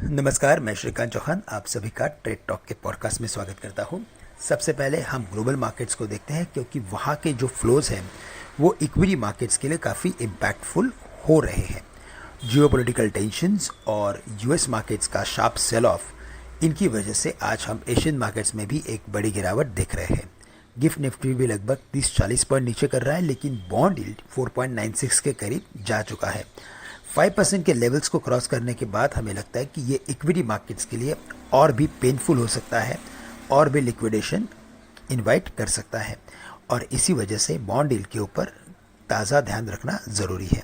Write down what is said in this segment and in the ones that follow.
नमस्कार, मैं श्रीकांत चौहान आप सभी का ट्रेड टॉक के पॉडकास्ट में स्वागत करता हूं। सबसे पहले हम ग्लोबल मार्केट्स को देखते हैं क्योंकि वहां के जो फ्लोज हैं वो इक्विटी मार्केट्स के लिए काफ़ी इम्पैक्टफुल हो रहे हैं। जियोपॉलिटिकल टेंशंस और यूएस मार्केट्स का शार्प सेल ऑफ इनकी वजह से आज हम एशियन मार्केट्स में भी एक बड़ी गिरावट देख रहे हैं। गिफ्ट निफ्टी भी लगभग 30-40 पॉइंट नीचे कर रहा है, लेकिन बॉन्ड यील्ड 4.96 के करीब जा चुका है। 5% के लेवल्स को क्रॉस करने के बाद हमें लगता है कि ये इक्विटी मार्केट्स के लिए और भी पेनफुल हो सकता है और भी लिक्विडेशन इनवाइट कर सकता है, और इसी वजह से बॉन्ड यील्ड के ऊपर ताज़ा ध्यान रखना ज़रूरी है।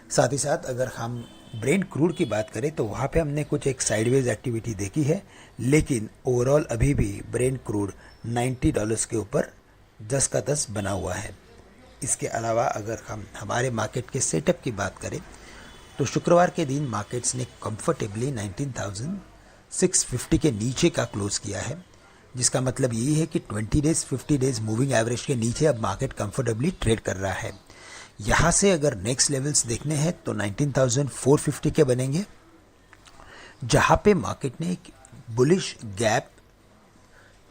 साथ ही साथ अगर हम ब्रेंट क्रूड की बात करें तो वहाँ पे हमने कुछ एक साइडवेज एक्टिविटी देखी है, लेकिन ओवरऑल अभी भी ब्रेंट क्रूड $90 के ऊपर 10 का 10 बना हुआ है। इसके अलावा अगर हम हमारे मार्केट के सेटअप की बात करें तो शुक्रवार के दिन मार्केट्स ने कंफर्टेबली 19,650 के नीचे का क्लोज किया है, जिसका मतलब यही है कि 20 डेज 50 डेज मूविंग एवरेज के नीचे अब मार्केट कंफर्टेबली ट्रेड कर रहा है। यहाँ से अगर नेक्स्ट लेवल्स देखने हैं तो 19,450 के बनेंगे, जहाँ पे मार्केट ने एक बुलिश गैप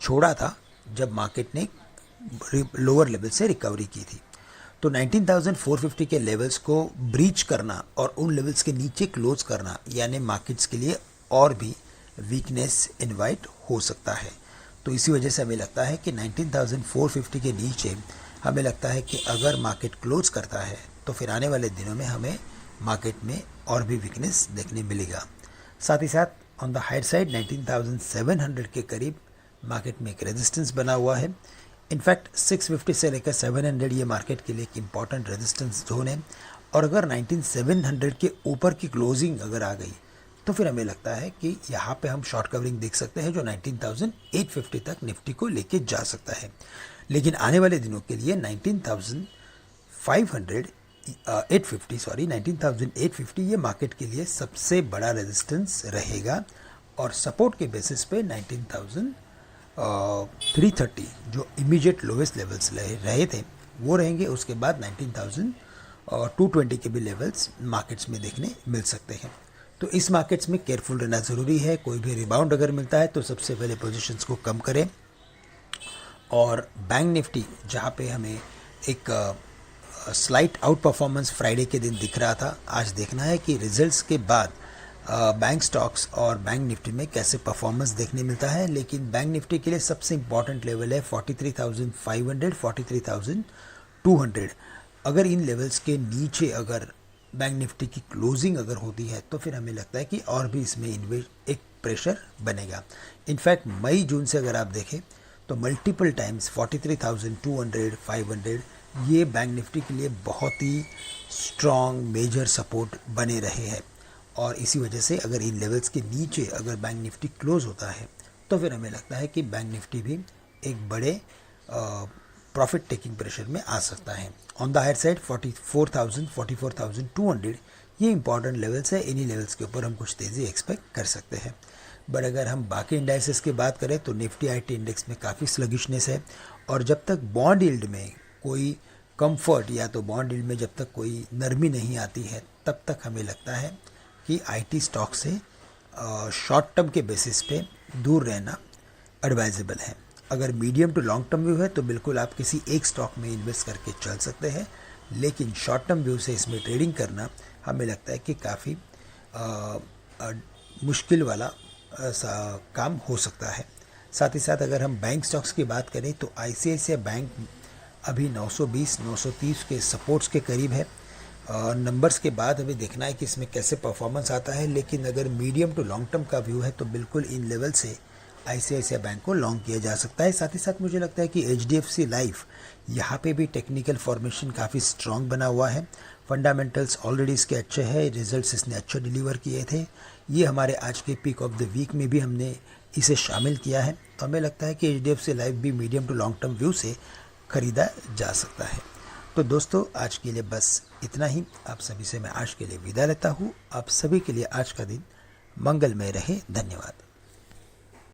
छोड़ा था जब मार्केट ने लोअर लेवल से रिकवरी की थी। तो 19,450 के लेवल्स को ब्रीच करना और उन लेवल्स के नीचे क्लोज करना यानी मार्केट्स के लिए और भी वीकनेस इनवाइट हो सकता है। तो इसी वजह से हमें लगता है कि 19,450 के नीचे हमें लगता है कि अगर मार्केट क्लोज करता है तो फिर आने वाले दिनों में हमें मार्केट में और भी वीकनेस देखने मिलेगा। साथ ही साथ ऑन द हायर साइड 19,700 के करीब मार्केट में एक रेजिस्टेंस बना हुआ है। इनफैक्ट 650 से लेकर 700 ये मार्केट के लिए एक इम्पॉर्टेंट रेजिस्टेंस जोन है, और अगर 19,700 के ऊपर की क्लोजिंग अगर आ गई तो फिर हमें लगता है कि यहाँ पे हम शॉर्ट कवरिंग देख सकते हैं जो 19,850 तक निफ्टी को लेके जा सकता है। लेकिन आने वाले दिनों के लिए 19,850 ये मार्केट के लिए सबसे बड़ा रेजिस्टेंस रहेगा, और सपोर्ट के बेसिस पे 19,330 जो इमीडिएट लोवेस्ट लेवल्स रहे थे वो रहेंगे। उसके बाद 19,220 के भी लेवल्स मार्केट्स में देखने मिल सकते हैं। तो इस मार्केट्स में केयरफुल रहना ज़रूरी है। कोई भी रिबाउंड अगर मिलता है तो सबसे पहले पोजीशंस को कम करें। और बैंक निफ्टी जहाँ पे हमें एक स्लाइट आउट परफॉर्मेंस फ्राइडे के दिन दिख रहा था, आज देखना है कि रिजल्ट्स के बाद बैंक स्टॉक्स और बैंक निफ्टी में कैसे परफॉर्मेंस देखने मिलता है। लेकिन बैंक निफ्टी के लिए सबसे इम्पॉर्टेंट लेवल है 43,500 43,200। अगर इन लेवल्स के नीचे अगर बैंक निफ्टी की क्लोजिंग अगर होती है तो फिर हमें लगता है कि और भी इसमें एक प्रेशर बनेगा। इनफैक्ट मई जून से अगर आप देखें तो मल्टीपल टाइम्स 43,200 500 ये बैंक निफ्टी के लिए बहुत ही स्ट्रॉन्ग मेजर सपोर्ट बने रहे हैं, और इसी वजह से अगर इन लेवल्स के नीचे अगर बैंक निफ्टी क्लोज होता है तो फिर हमें लगता है कि बैंक निफ्टी भी एक बड़े प्रॉफिट टेकिंग प्रेशर में आ सकता है। ऑन द हायर साइड 44,000 44,200 ये इंपॉर्टेंट लेवल्स है। इन्हीं लेवल्स के ऊपर हम कुछ तेज़ी एक्सपेक्ट कर सकते हैं। बट अगर हम बाकी इंडाइसेस की बात करें तो निफ्टी आईटी इंडेक्स में काफ़ी स्लगिशनेस है, और जब तक बॉन्ड यील्ड में कोई कंफर्ट या तो बॉन्ड यील्ड में जब तक कोई नरमी नहीं आती है तब तक हमें लगता है कि आईटी स्टॉक से शॉर्ट टर्म के बेसिस पे दूर रहना एडवाइजेबल है। अगर medium to long term view है तो बिल्कुल आप किसी एक स्टॉक में इन्वेस्ट करके चल सकते हैं, लेकिन शॉर्ट टर्म व्यू से इसमें ट्रेडिंग करना हमें लगता है कि काफ़ी मुश्किल वाला काम हो सकता है। साथ ही साथ अगर हम बैंक स्टॉक्स की बात करें तो आईसीआईसीआई बैंक अभी 920-930 के सपोर्ट्स के करीब है। नंबर्स के बाद हमें देखना है कि इसमें कैसे परफॉर्मेंस आता है, लेकिन अगर मीडियम टू लॉन्ग टर्म का व्यू है तो बिल्कुल इन लेवल से आईसीआईसीआई बैंक को लॉन्ग किया जा सकता है। साथ ही साथ मुझे लगता है कि एचडीएफसी लाइफ यहाँ पे भी टेक्निकल फॉर्मेशन काफ़ी स्ट्रॉन्ग बना हुआ है। फंडामेंटल्स ऑलरेडी इसके अच्छे हैं, रिजल्ट्स इसने अच्छे डिलीवर किए थे। ये हमारे आज के पीक ऑफ द वीक में भी हमने इसे शामिल किया है, तो हमें लगता है कि एचडीएफसी लाइफ भी medium to long term view से ख़रीदा जा सकता है। तो दोस्तों आज के लिए बस इतना ही। आप सभी से मैं आज के लिए विदा लेता हूँ। आप सभी के लिए आज का दिन मंगलमय रहे। धन्यवाद।